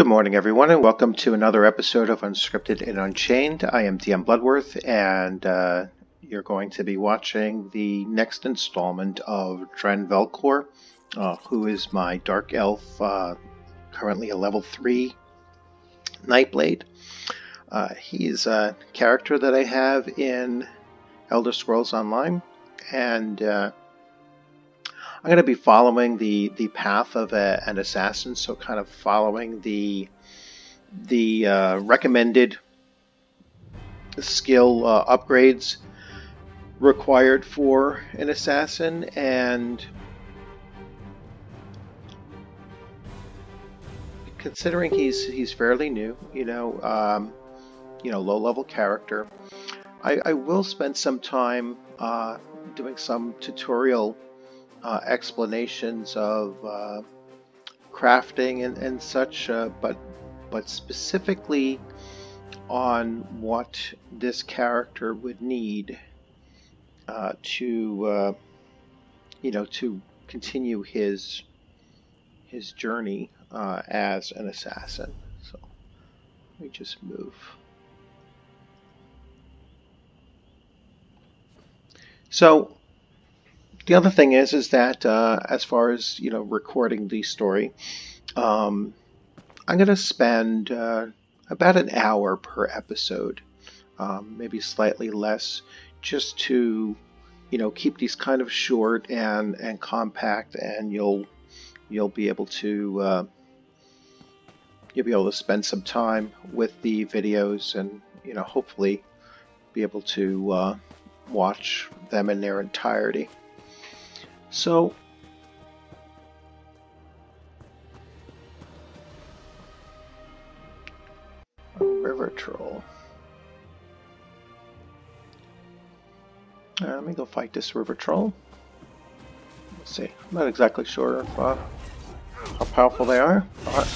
Good morning, everyone, and welcome to another episode of Unscripted and Unchained. I am DM Bloodworth, and you're going to be watching the next installment of Dren Velkor, who is my Dark Elf, currently a level 3 Nightblade. He's a character that I have in Elder Scrolls Online, and I'm going to be following the path of an assassin, so kind of following the recommended skill upgrades required for an assassin, and considering he's fairly new, low-level character, I will spend some time doing some tutorial explanations of crafting and such, but specifically on what this character would need to continue his journey as an assassin. So let me just move. So the other thing is that as far as recording the story, I'm going to spend about an hour per episode, maybe slightly less, just to keep these kind of short and compact, and you'll be able to spend some time with the videos, and hopefully be able to watch them in their entirety. So river troll. Let me go fight this river troll. Let's see. I'm not exactly sure if, how powerful they are. Wow.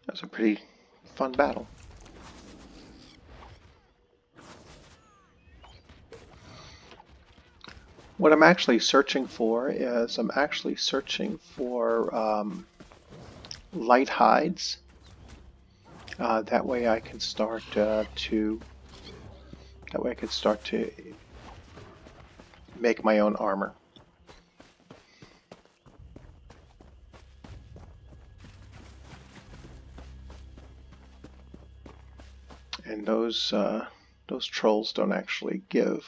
That was a pretty fun battle. What I'm actually searching for is light hides. That way I can start to make my own armor. And those trolls don't actually give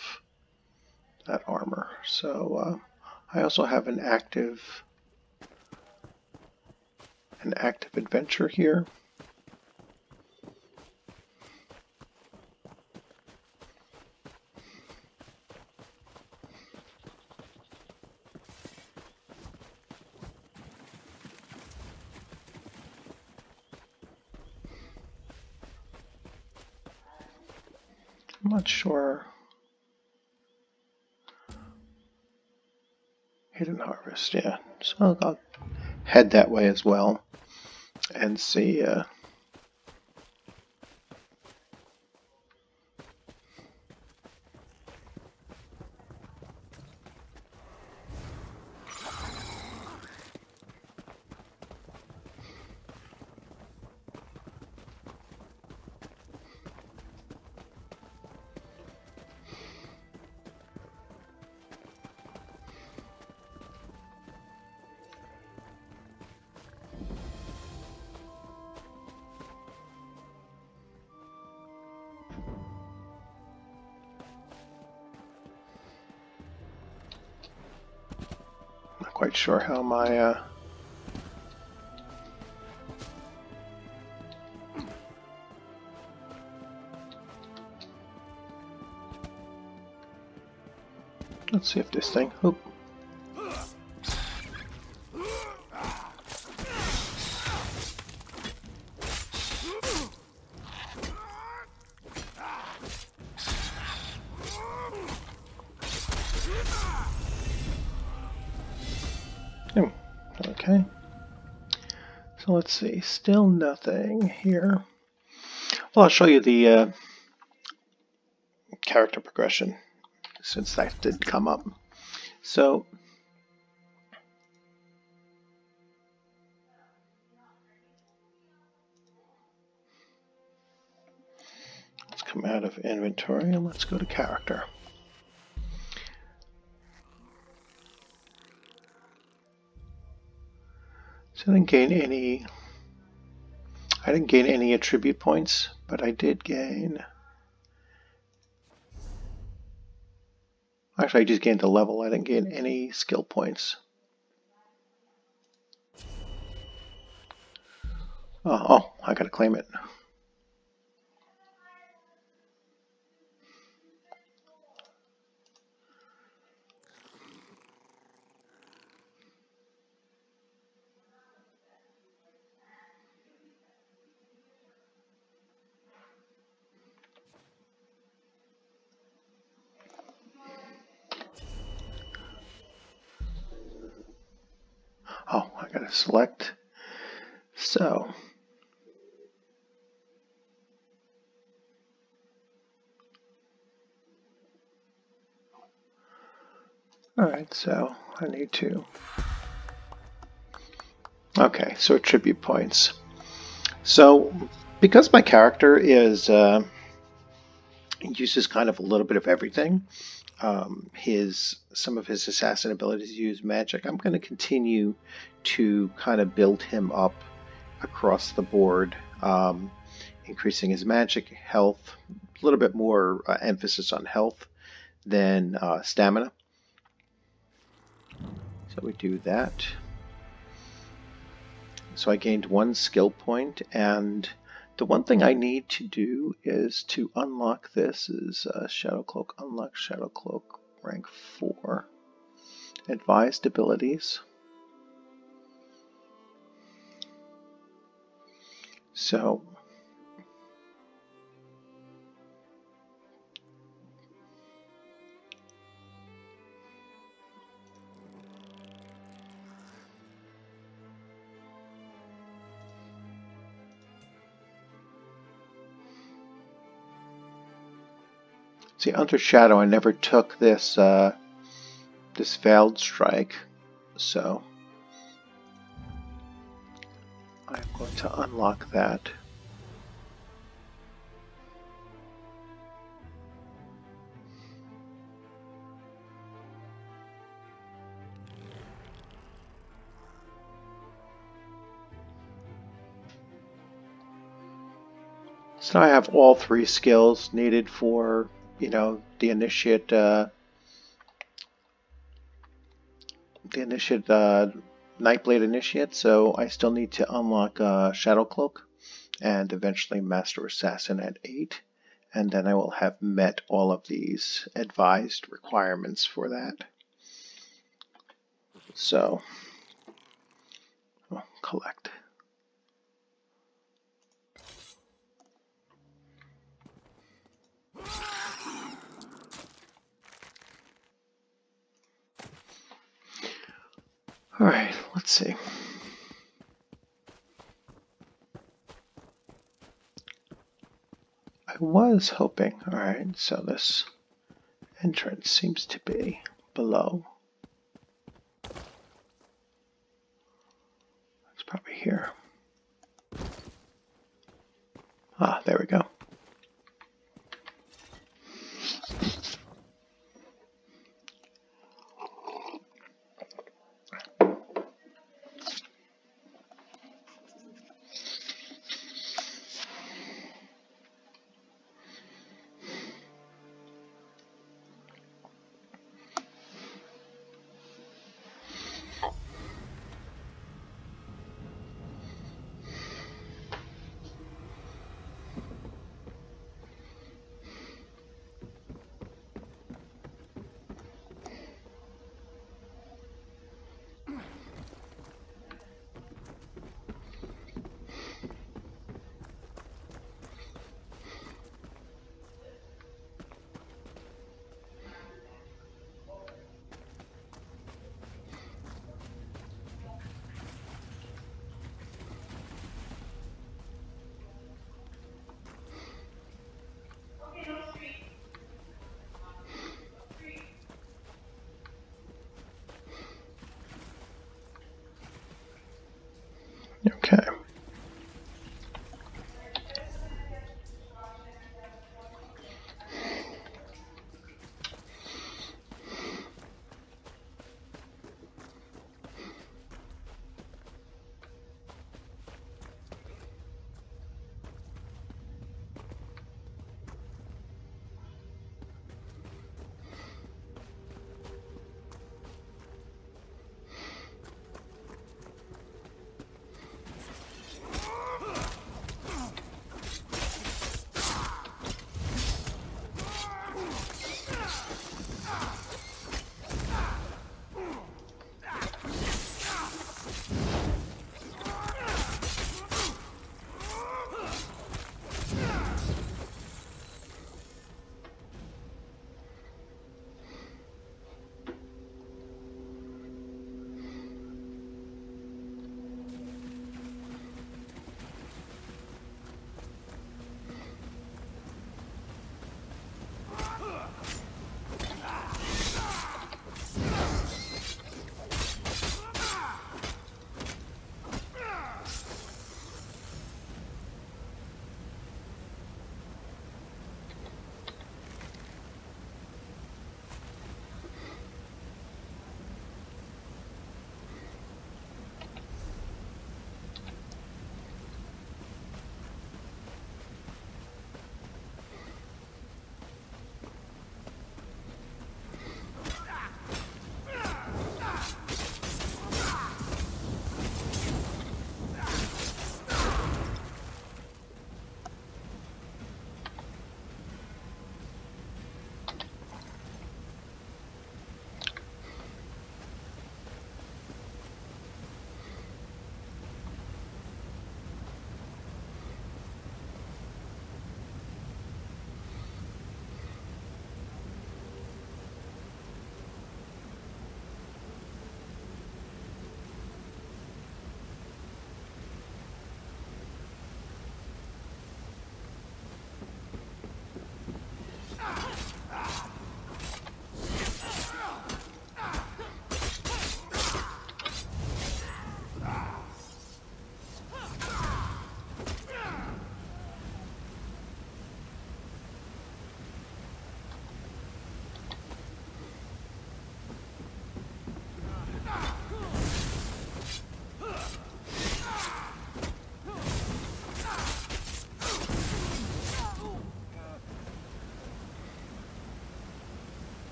that armor. So I also have an active adventure here. I'm not sure. Hidden harvest, yeah. So I'll head that way as well and see. Quite sure how my let's see if this thing Oh, okay. So let's see, still nothing here. Well, I'll show you the character progression since that did come up. So let's come out of inventory and let's go to character. So I didn't gain any attribute points, but I did gain. Actually, I just gained the level. I didn't gain any skill points. Oh, I gotta claim it. Oh, I gotta select. So alright, so I need to. Okay, so attribute points. So because my character is uses kind of a little bit of everything, some of his assassin abilities use magic. I'm going to continue to kind of build him up across the board, increasing his magic, health, a little bit more emphasis on health than stamina. So we do that. So I gained 1 skill point, and the one thing I need to do is to unlock this is Shadow Cloak. Unlock Shadow Cloak rank 4. Advised abilities. So see, under Shadow, I never took this this Veiled Strike, so I'm going to unlock that. So I have all 3 skills needed for, you know, the initiate Nightblade Initiate, so I still need to unlock Shadow Cloak and eventually Master Assassin at 8, and then I will have met all of these advised requirements for that. So, collect. All right, let's see. I was hoping, all right, so this entrance seems to be below. It's probably here. Ah, there we go.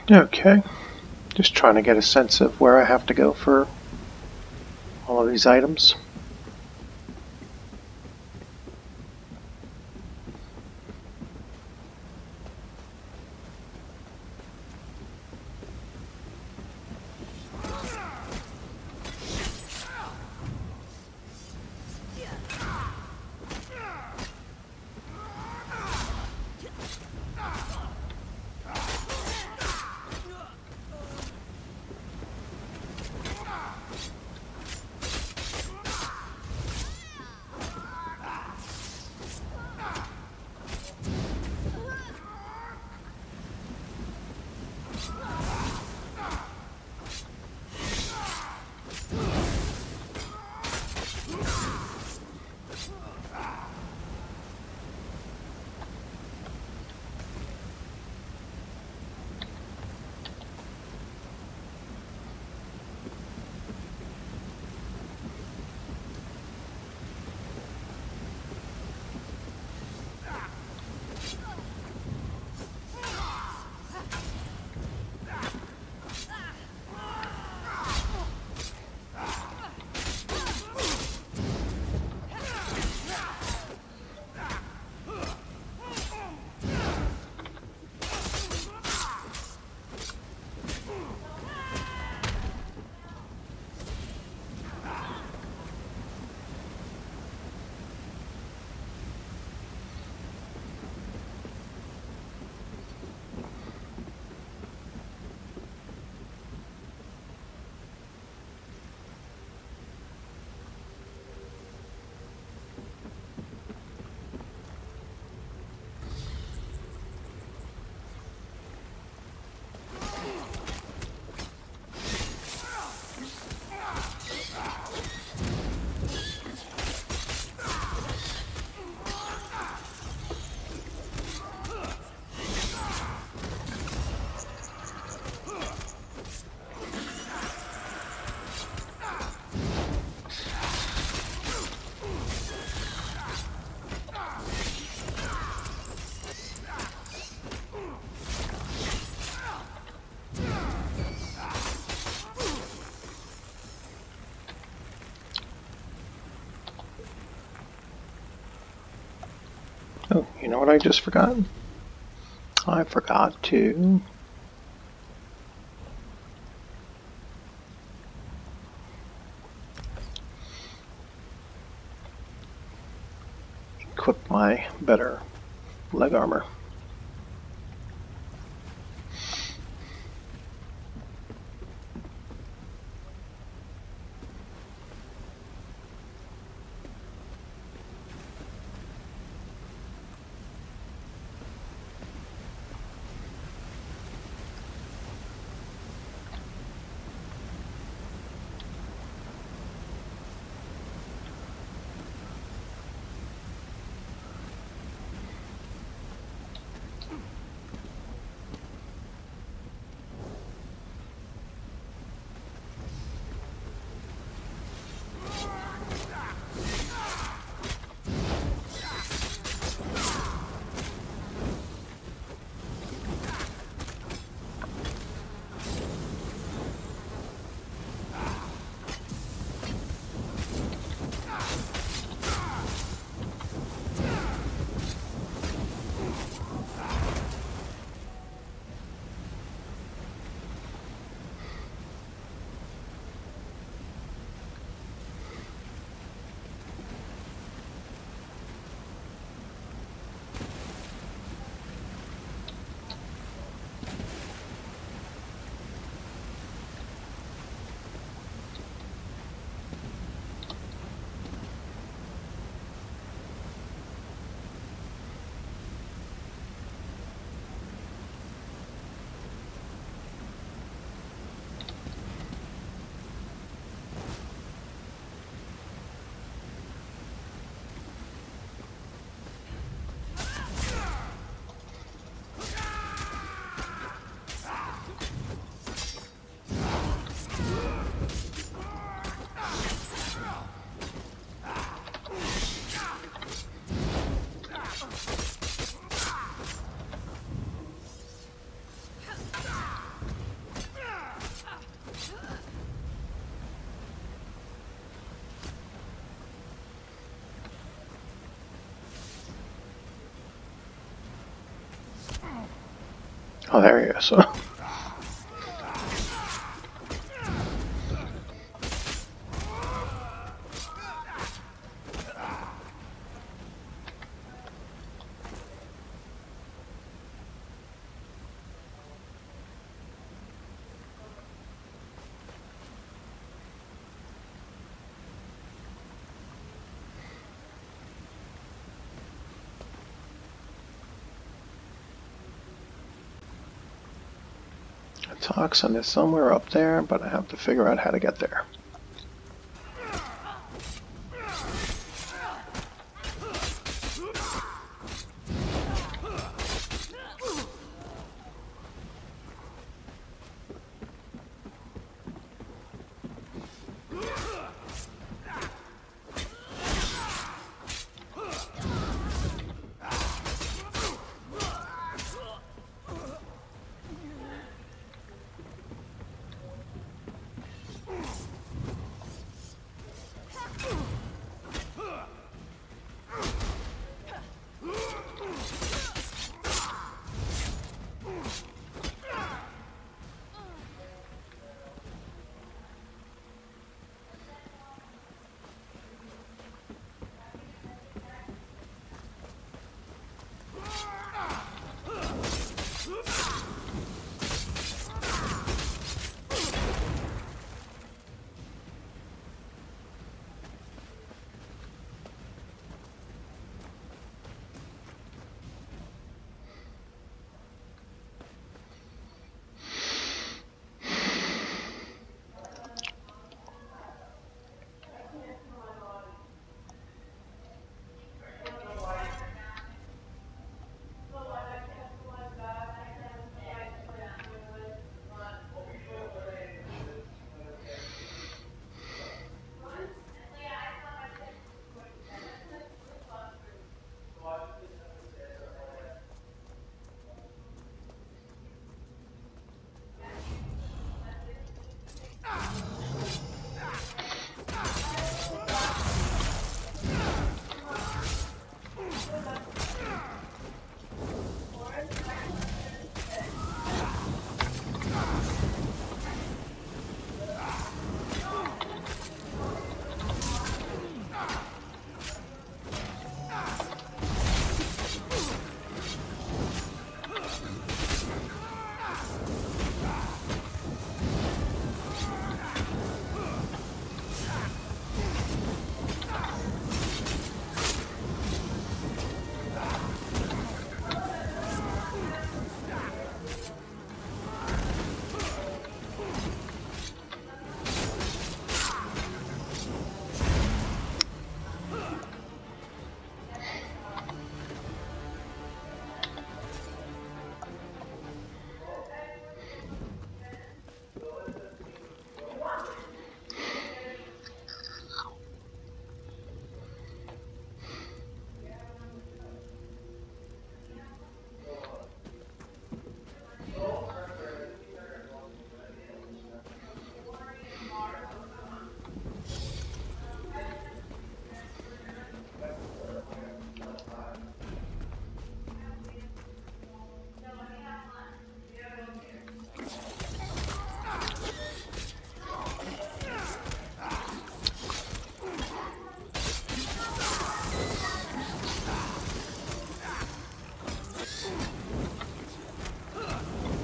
Okay, just trying to get a sense of where I have to go for all of these items. Oh, you know what I just forgot? I forgot to equip my better leg armor. Oh, there he is. Toxin is somewhere up there, but I have to figure out how to get there.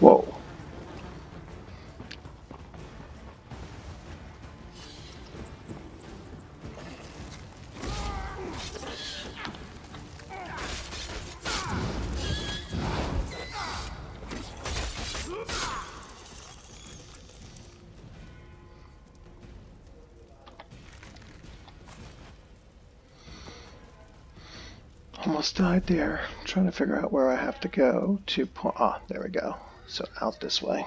Whoa. Almost died there. I'm trying to figure out where I have to go to point. Ah, there we go. So out this way.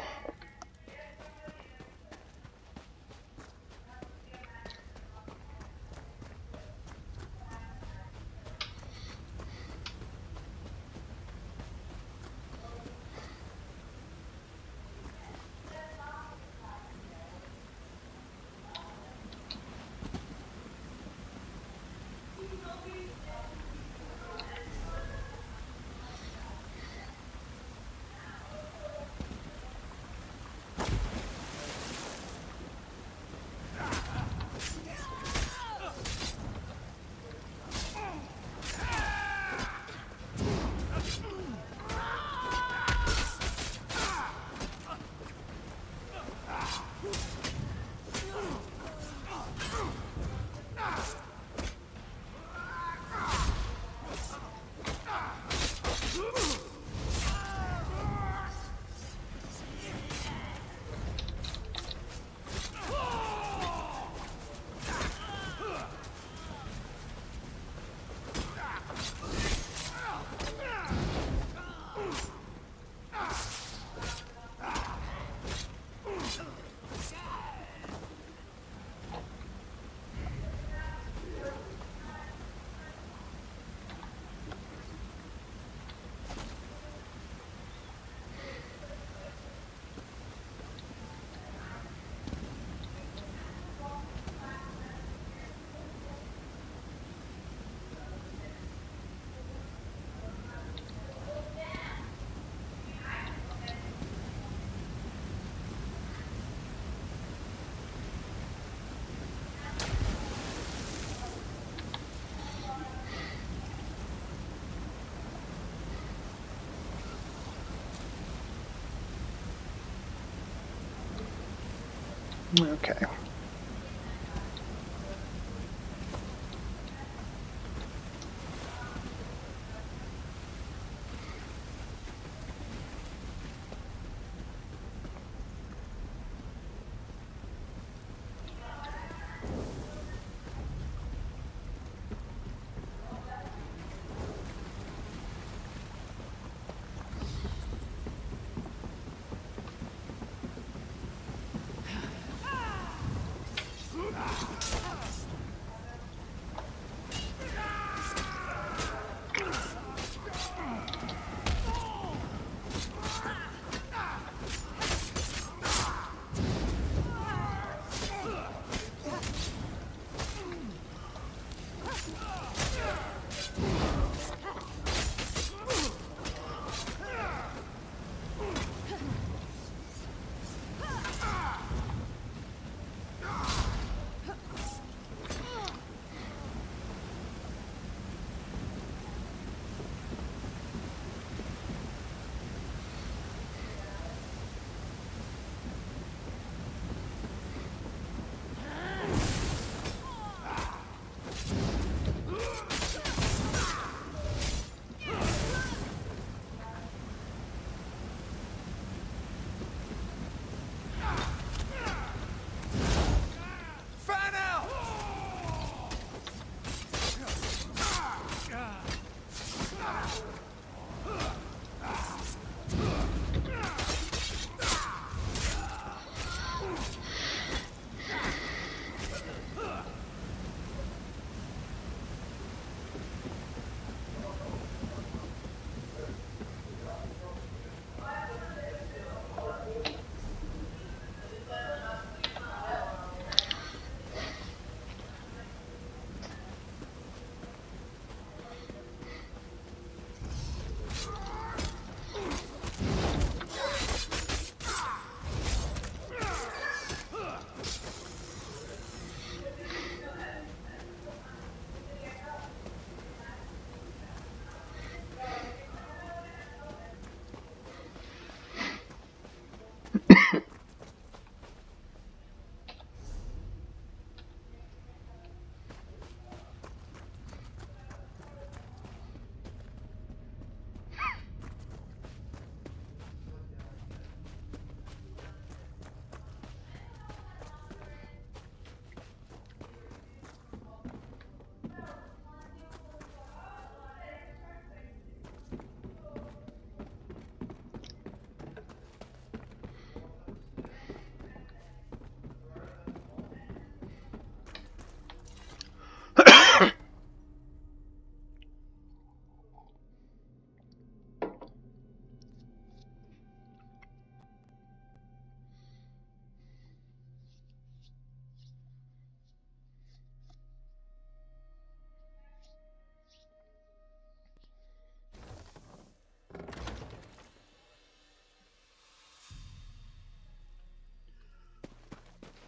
Okay.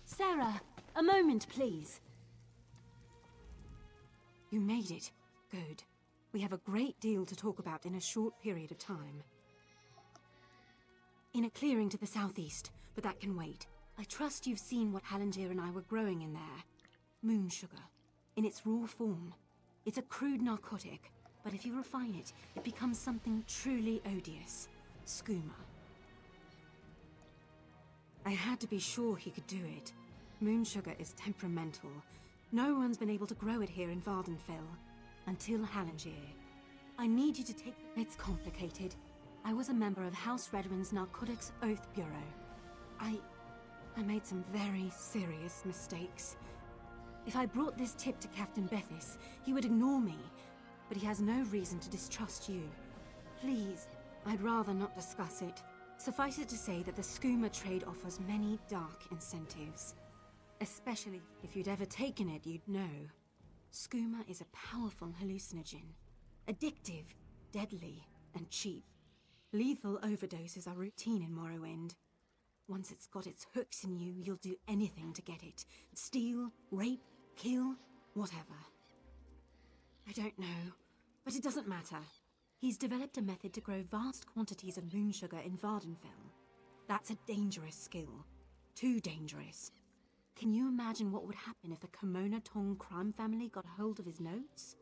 Sarah, a moment, please. You made it. Good. We have a great deal to talk about in a short period of time. In a clearing to the southeast, but that can wait. I trust you've seen what Hallendir and I were growing in there. Moon sugar. In its raw form. It's a crude narcotic, but if you refine it, it becomes something truly odious. Skooma. I had to be sure he could do it. Moon sugar is temperamental. No one's been able to grow it here in Vardenfell. Until Hallendir. I need you to take... It's complicated. I was a member of House Redwin's Narcotics Oath Bureau. I made some very serious mistakes. If I brought this tip to Captain Bethis, he would ignore me. But he has no reason to distrust you. Please, I'd rather not discuss it. Suffice it to say that the skooma trade offers many dark incentives. Especially if you'd ever taken it, you'd know. Skooma is a powerful hallucinogen. Addictive, deadly, and cheap. Lethal overdoses are routine in Morrowind. Once it's got its hooks in you, you'll do anything to get it. Steal, rape, kill, whatever. I don't know, but it doesn't matter. He's developed a method to grow vast quantities of moon sugar in Vardenfell. That's a dangerous skill. Too dangerous. Can you imagine what would happen if a Kimono Tong crime family got hold of his notes?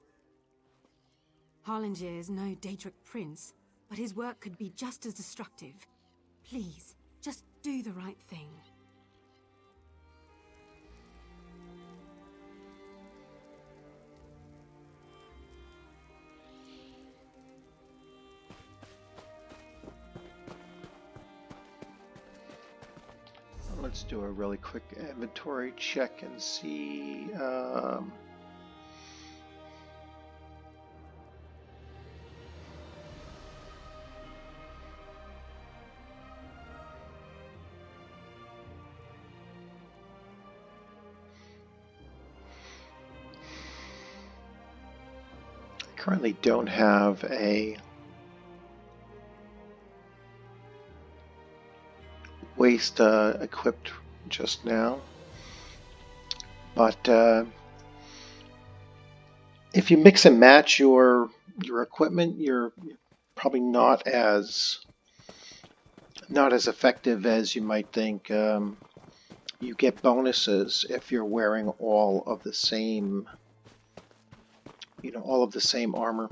Harlinger is no Daedric prince, but his work could be just as destructive. Please, just do the right thing. Let's do a really quick inventory check and see. Currently don't have a waste equipped just now, but if you mix and match your equipment, you're probably not as effective as you might think. You get bonuses if you're wearing all of the same, all of the same armor.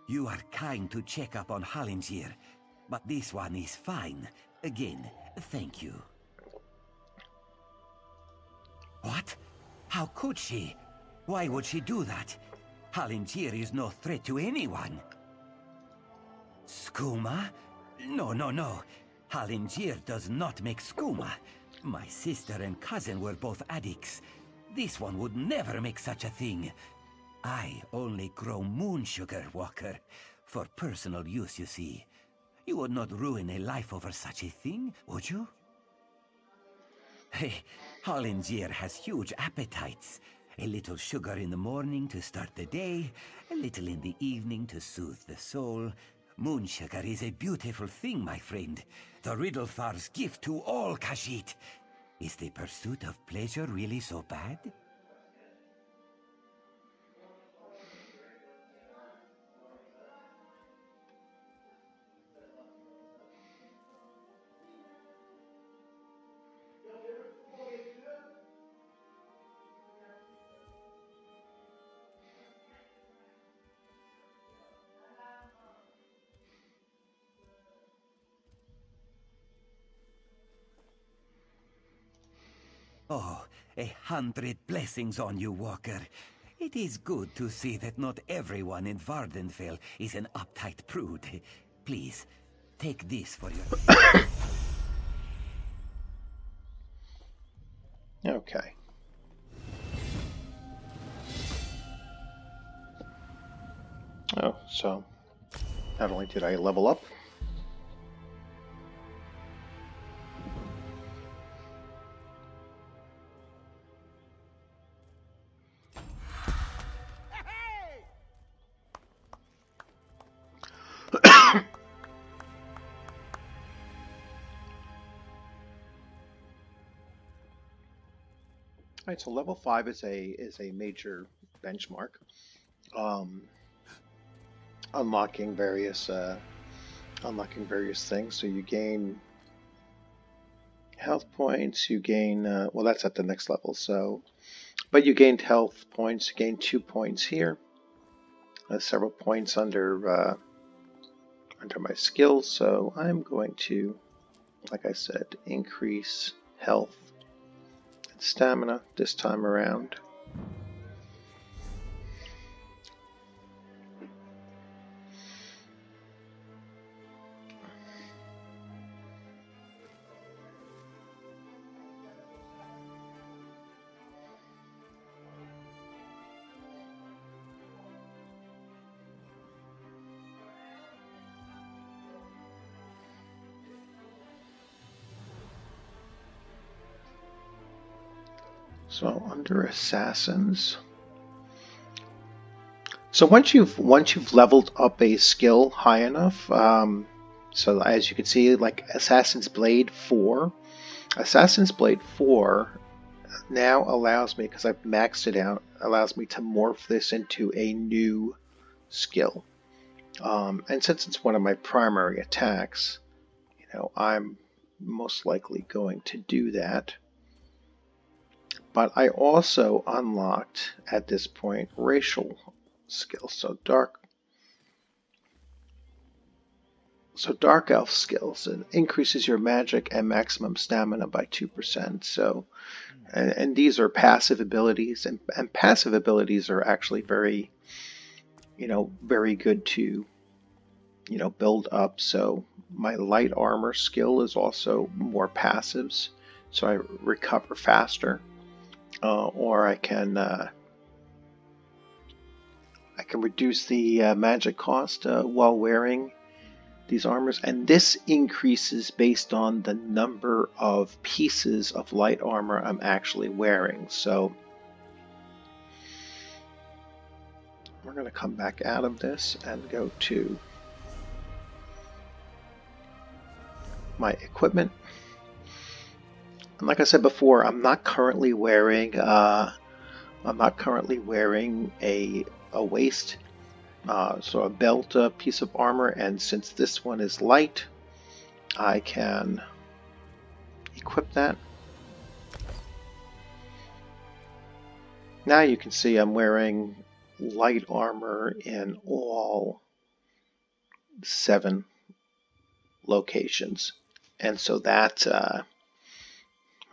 You are kind to check up on Harlinger, but this one is fine. Again, thank you. What? How could she? Why would she do that? Harlinger is no threat to anyone. Skooma? No, no, no. Harlinger does not make skooma. My sister and cousin were both addicts. This one would never make such a thing. I only grow moon sugar, Walker. For personal use, you see. You would not ruin a life over such a thing, would you? Hey, Harlinger has huge appetites. A little sugar in the morning to start the day, a little in the evening to soothe the soul. Moon sugar is a beautiful thing, my friend. The Riddlethar's gift to all Khajiit. Is the pursuit of pleasure really so bad? Oh, 100 blessings on you, Walker. It is good to see that not everyone in Vardenfell is an uptight prude. Please, take this for your... Okay. Oh, so not only did I level up, Alright, so level 5 is a major benchmark. Unlocking various things. So you gain health points. You gain well, that's at the next level. So, but you gained health points. You gained 2 points here. Several points under my skills. So I'm going to, like I said, increase health and stamina this time around. So under assassins. So once you've leveled up a skill high enough, so as you can see, like Assassin's Blade 4 now allows me, because I've maxed it out, allows me to morph this into a new skill. And since it's one of my primary attacks, you know, I'm most likely going to do that. But I also unlocked at this point racial skills. So dark elf skills. It increases your magic and maximum stamina by 2%. So, and these are passive abilities, and passive abilities are actually very, you know, very good to, you know, build up. So my light armor skill is also more passives, so I recover faster. Or I can reduce the magic cost while wearing these armors, and this increases based on the number of pieces of light armor I'm actually wearing. So we're going to come back out of this and go to my equipment. And like I said before, I'm not currently wearing a waist, so a belt, a piece of armor, and since this one is light, I can equip that. Now you can see I'm wearing light armor in all 7 locations, and so that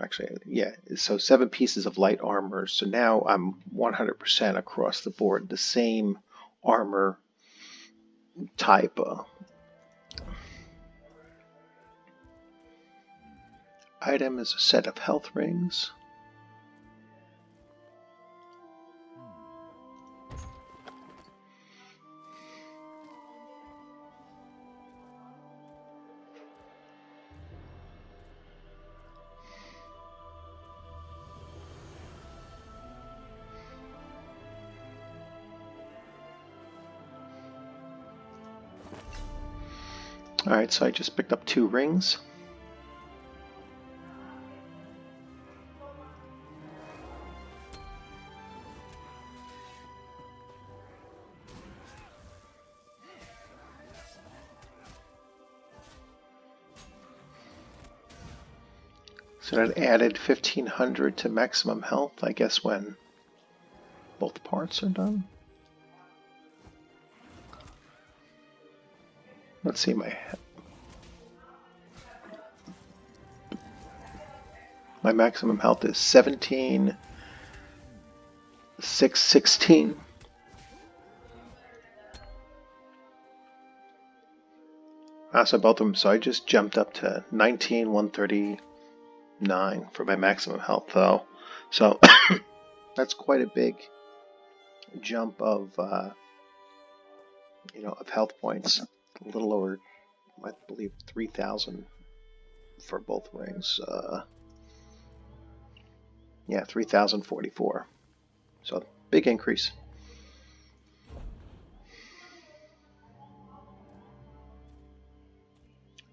actually, yeah, so 7 pieces of light armor. So now I'm 100% across the board, the same armor type. Item is a set of health rings. Alright, so I just picked up 2 rings. So that added 1500 to maximum health, I guess, when both parts are done. Let's see, my maximum health is 17,616. So both of them, so I just jumped up to 19,139 for my maximum health, though. So that's quite a big jump of, you know, of health points. A little over, I believe, 3,000 for both rings. Yeah, 3,044. So big increase.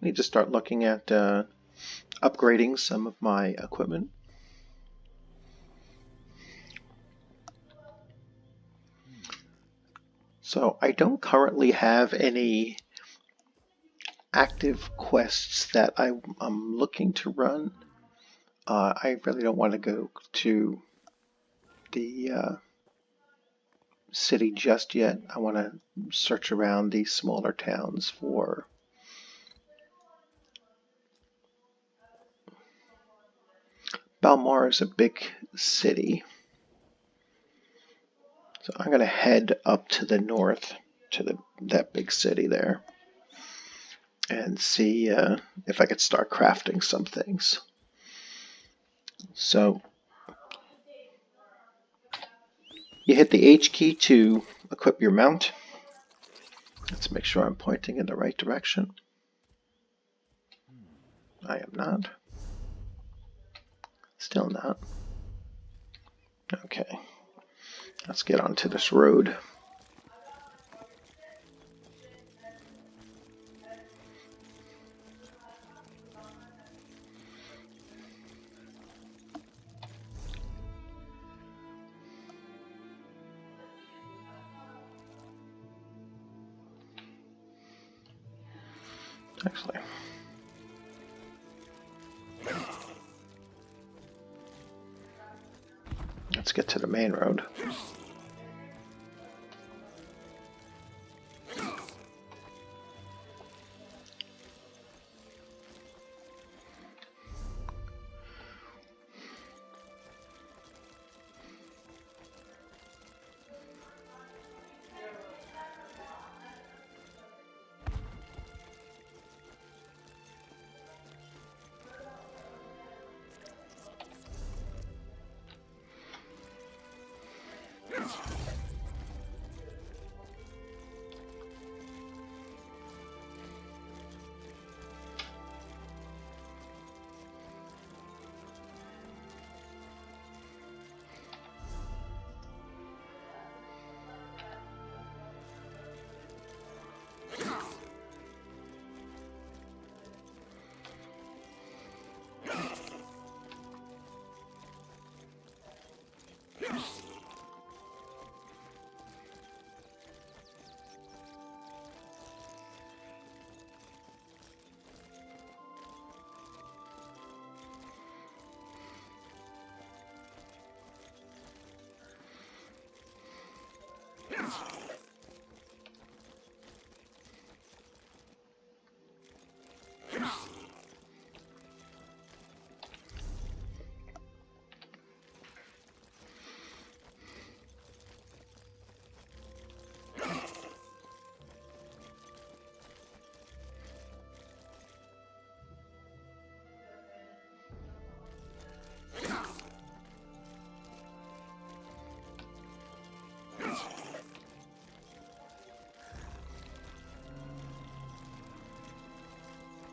I need to start looking at upgrading some of my equipment. So I don't currently have any active quests that I'm looking to run. I really don't want to go to the city just yet. I want to search around these smaller towns for Balmar is a big city. So I'm going to head up to the north to that big city there and see if I could start crafting some things. So you hit the H key to equip your mount. Let's make sure I'm pointing in the right direction. I am not. Still not. Okay. Let's get onto this road. Actually. Let's get to the main road.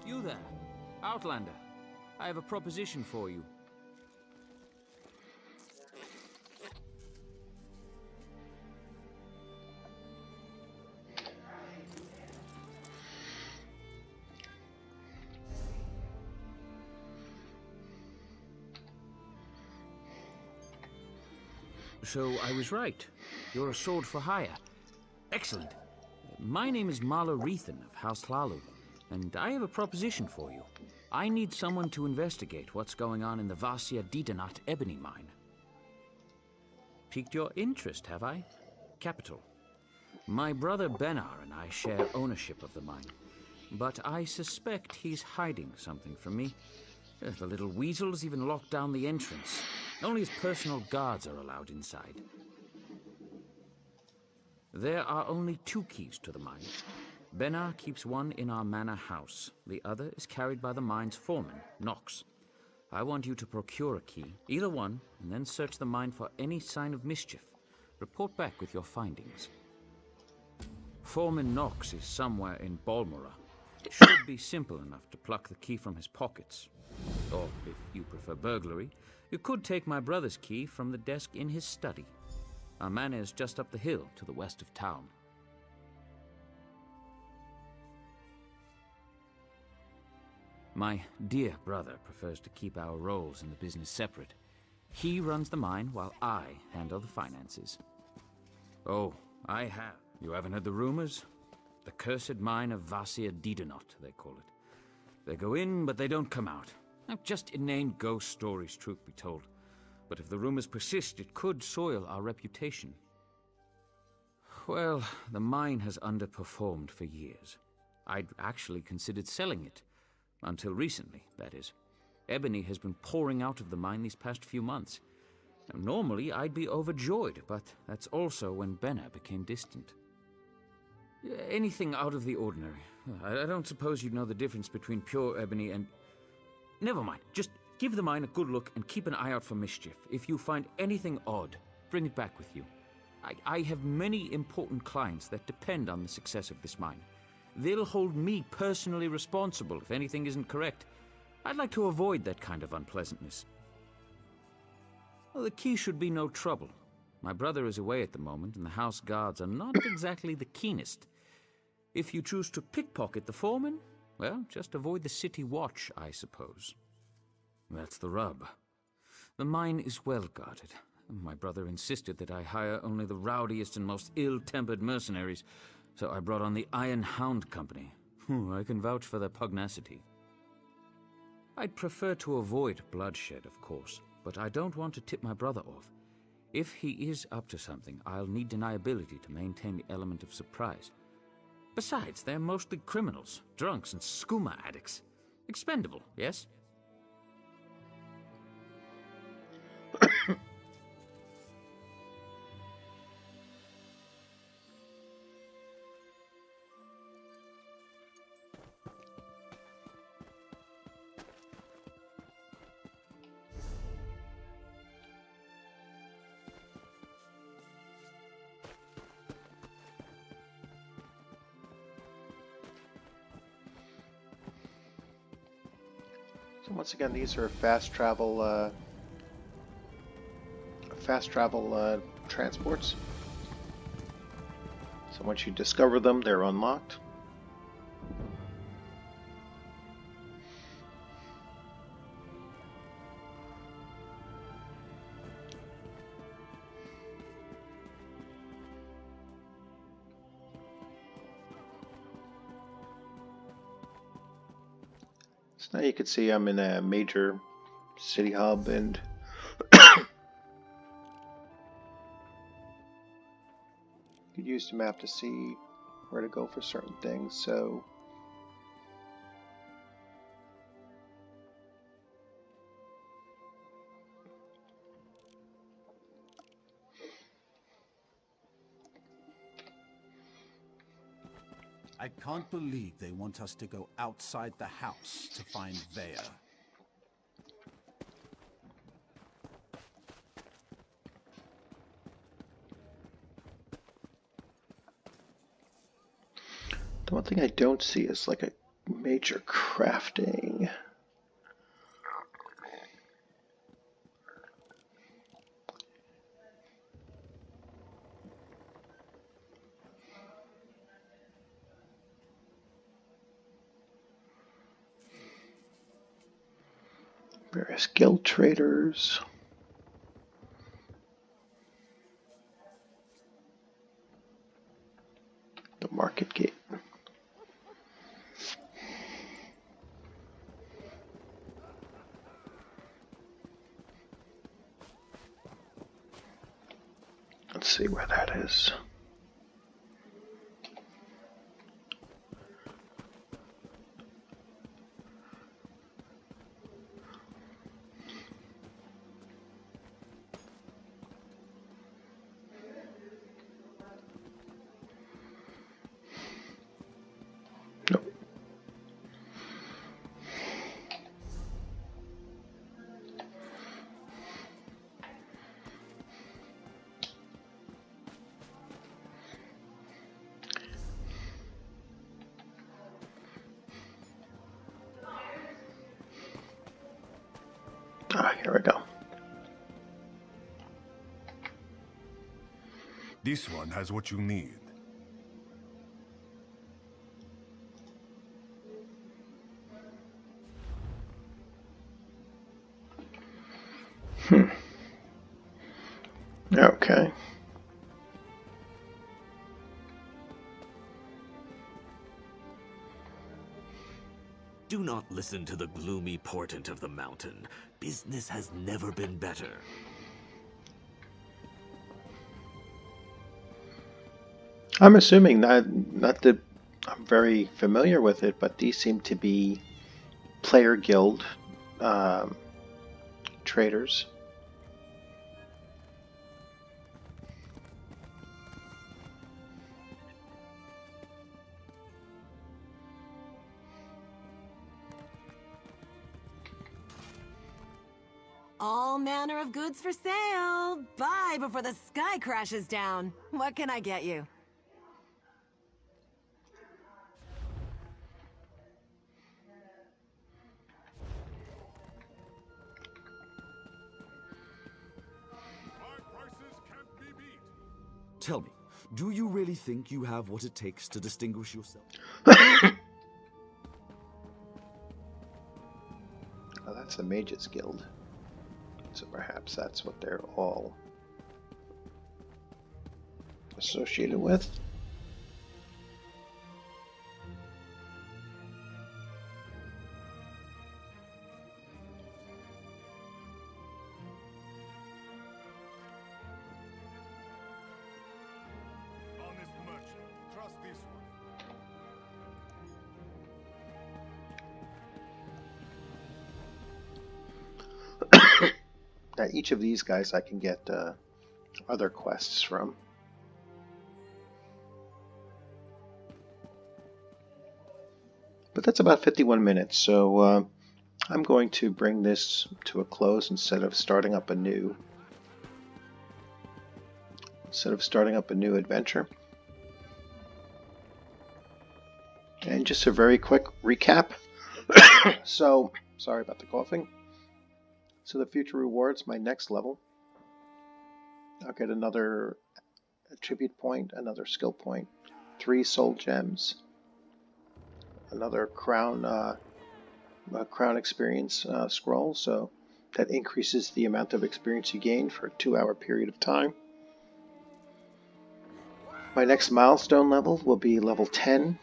You there, Outlander. I have a proposition for you. So I was right. You're a sword for hire. Excellent. My name is Marla Reethan of House Hlalu, and I have a proposition for you. I need someone to investigate what's going on in the Vasia Didanat ebony mine. Piqued your interest, have I? Capital. My brother Benar and I share ownership of the mine, but I suspect he's hiding something from me. The little weasel's even locked down the entrance. Only his personal guards are allowed inside. There are only 2 keys to the mine. Benar keeps one in our manor house. The other is carried by the mine's foreman, Nox. I want you to procure a key, either one, and then search the mine for any sign of mischief. Report back with your findings. Foreman Nox is somewhere in Balmora. It should be simple enough to pluck the key from his pockets. Or, if you prefer burglary, you could take my brother's key from the desk in his study. Our manor is just up the hill to the west of town. My dear brother prefers to keep our roles in the business separate. He runs the mine while I handle the finances. Oh, I have. You haven't heard the rumors? The cursed mine of Vasia Didanot, they call it. They go in, but they don't come out. Now, just inane ghost stories, truth be told. But if the rumors persist, it could soil our reputation. Well, the mine has underperformed for years. I'd actually considered selling it. Until recently, that is. Ebony has been pouring out of the mine these past few months. Now, normally, I'd be overjoyed, but that's also when Benar became distant. Anything out of the ordinary. I don't suppose you'd know the difference between pure ebony and... Never mind. Just give the mine a good look and keep an eye out for mischief. If you find anything odd, bring it back with you. I have many important clients that depend on the success of this mine. They'll hold me personally responsible if anything isn't correct. I'd like to avoid that kind of unpleasantness. Well, the key should be no trouble. My brother is away at the moment, and the house guards are not exactly the keenest. If you choose to pickpocket the foreman, well, just avoid the city watch, I suppose. That's the rub. The mine is well guarded. My brother insisted that I hire only the rowdiest and most ill-tempered mercenaries, so I brought on the Iron Hound Company. I can vouch for their pugnacity. I'd prefer to avoid bloodshed, of course, but I don't want to tip my brother off. If he is up to something, I'll need deniability to maintain the element of surprise. Besides, they're mostly criminals, drunks, and skooma addicts. Expendable, yes? So once again, these are fast travel transports. So once you discover them, they're unlocked. So now you can see I'm in a major city hub, and you can use the map to see where to go for certain things. So I can't believe they want us to go outside the house to find Vea. the one thing I don't see is like a major crafting. Various guild traders. The market gate. Let's see where that is. Here we go. This one has what you need. Okay. Do not listen to the gloomy portent of the mountain. Business has never been better. I'm assuming that, not that I'm very familiar with it, but these seem to be player guild traders. All manner of goods for sale. Buy before the sky crashes down. What can I get you? Tell me, do you really think you have what it takes to distinguish yourself? Oh, that's a Mages Guild. So perhaps that's what they're all associated with. each of these guys I can get other quests from. But that's about 51 minutes, so I'm going to bring this to a close instead of starting up a new adventure. And just a very quick recap. So, sorry about the coughing. So the future rewards, my next level, I'll get another attribute point, another skill point, 3 soul gems, another crown experience scroll, so that increases the amount of experience you gain for a 2-hour period of time. My next milestone level will be level 10,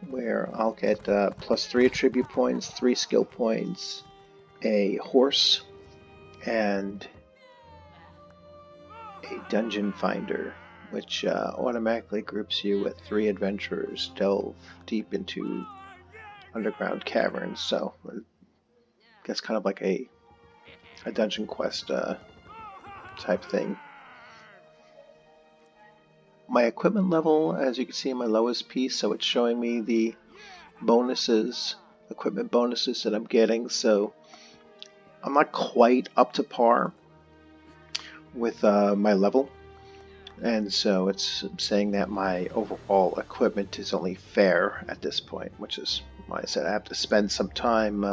where I'll get plus 3 attribute points, 3 skill points, a horse, and a dungeon finder, which automatically groups you with 3 adventurers delve deep into underground caverns. So that's kind of like a dungeon quest type thing. My equipment level, as you can see in my lowest piece, so it's showing me the bonuses, equipment bonuses that I'm getting. So I'm not quite up to par with my level, and so it's saying that my overall equipment is only fair at this point, which is why I said I have to spend some time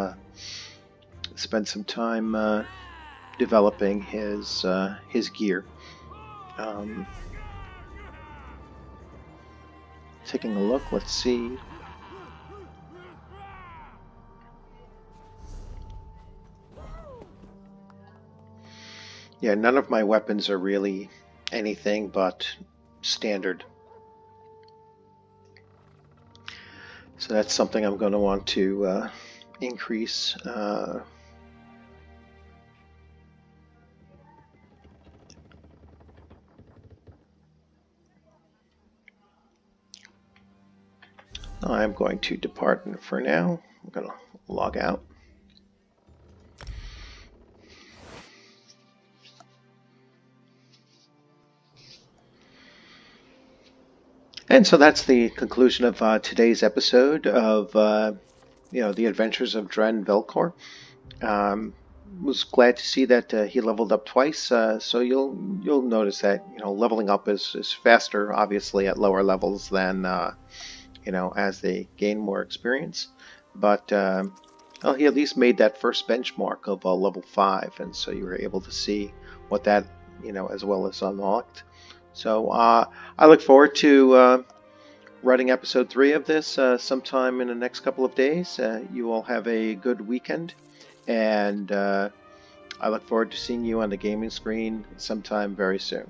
developing his gear. Taking a look, let's see. Yeah, none of my weapons are really anything but standard. So that's something I'm going to want to increase. I'm going to depart for now. I'm going to log out. And so that's the conclusion of today's episode of the Adventures of Dren Velkor. Was glad to see that he leveled up twice. So you'll notice that leveling up is faster, obviously, at lower levels than as they gain more experience. But well, he at least made that first benchmark of level 5, and so you were able to see what that as well as unlocked. So I look forward to writing episode 3 of this sometime in the next couple of days. You all have a good weekend, and I look forward to seeing you on the gaming screen sometime very soon.